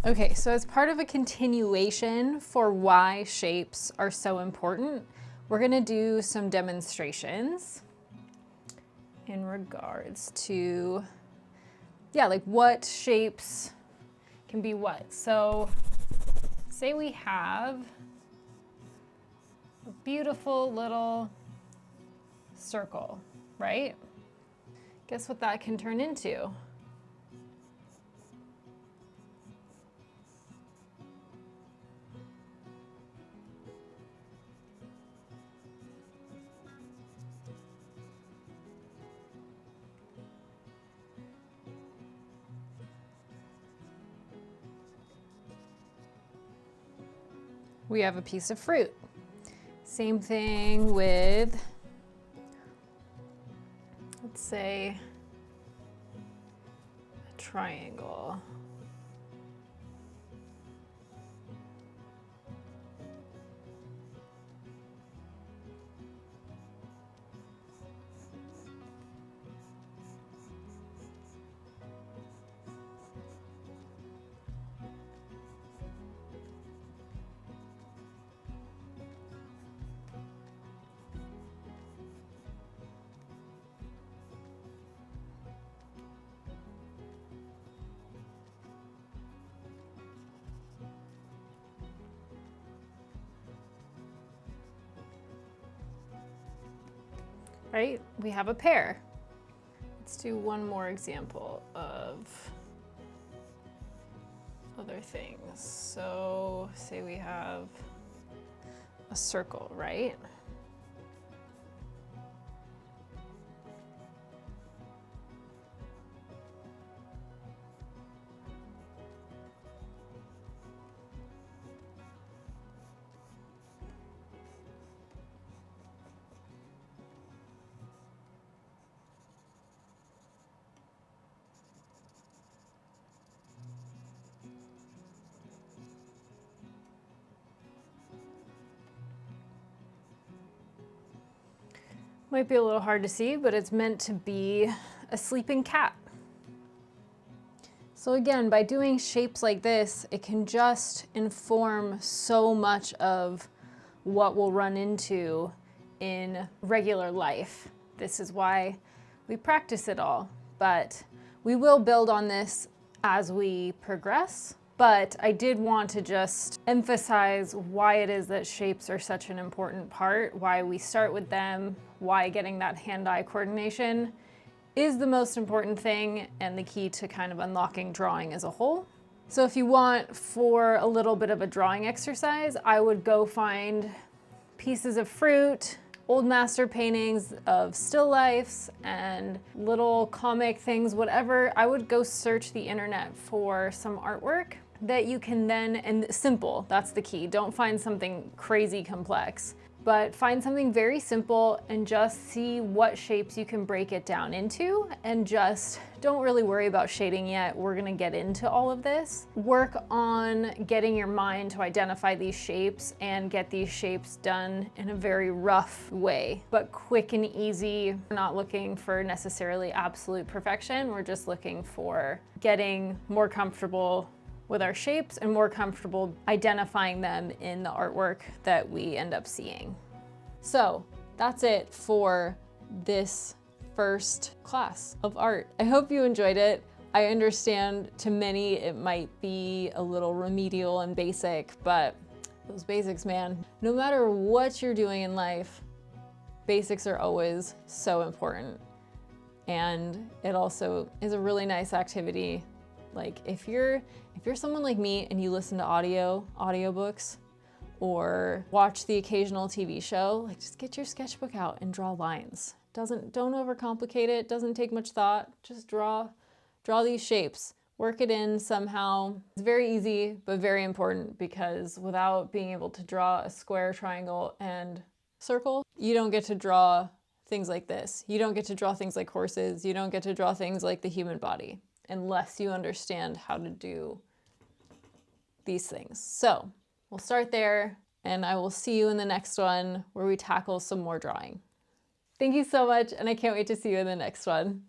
Okay, so as part of a continuation for why shapes are so important, we're gonna do some demonstrations in regards to, yeah, like what shapes can be what. So say we have a beautiful little circle, right? Guess what that can turn into? We have a piece of fruit. Same thing with, let's say, a triangle. Right? We have a pear. Let's do one more example of other things. So say we have a circle, right? Might be a little hard to see, but it's meant to be a sleeping cat. So again, by doing shapes like this, it can just inform so much of what we'll run into in regular life. This is why we practice it all, but we will build on this as we progress. But I did want to just emphasize why it is that shapes are such an important part, why we start with them, why getting that hand-eye coordination is the most important thing and the key to kind of unlocking drawing as a whole. So if you want for a little bit of a drawing exercise, I would go find pieces of fruit, old master paintings of still lifes and little comic things, whatever. I would go search the internet for some artwork that you can then, and simple, that's the key. Don't find something crazy complex, but find something very simple and just see what shapes you can break it down into, and just don't really worry about shading yet. We're gonna get into all of this. Work on getting your mind to identify these shapes and get these shapes done in a very rough way, but quick and easy. We're not looking for necessarily absolute perfection. We're just looking for getting more comfortable with our shapes and more comfortable identifying them in the artwork that we end up seeing. So that's it for this first class of art. I hope you enjoyed it. I understand to many it might be a little remedial and basic, but those basics, man, no matter what you're doing in life, basics are always so important. And it also is a really nice activity. Like if you're someone like me and you listen to audiobooks or watch the occasional TV show, like just get your sketchbook out and draw lines. Don't overcomplicate it, doesn't take much thought, just draw these shapes. Work it in somehow. It's very easy, but very important, because without being able to draw a square, triangle, and circle, you don't get to draw things like this. You don't get to draw things like horses. You don't get to draw things like the human body unless you understand how to do these things. So we'll start there, and I will see you in the next one where we tackle some more drawing. Thank you so much, and I can't wait to see you in the next one.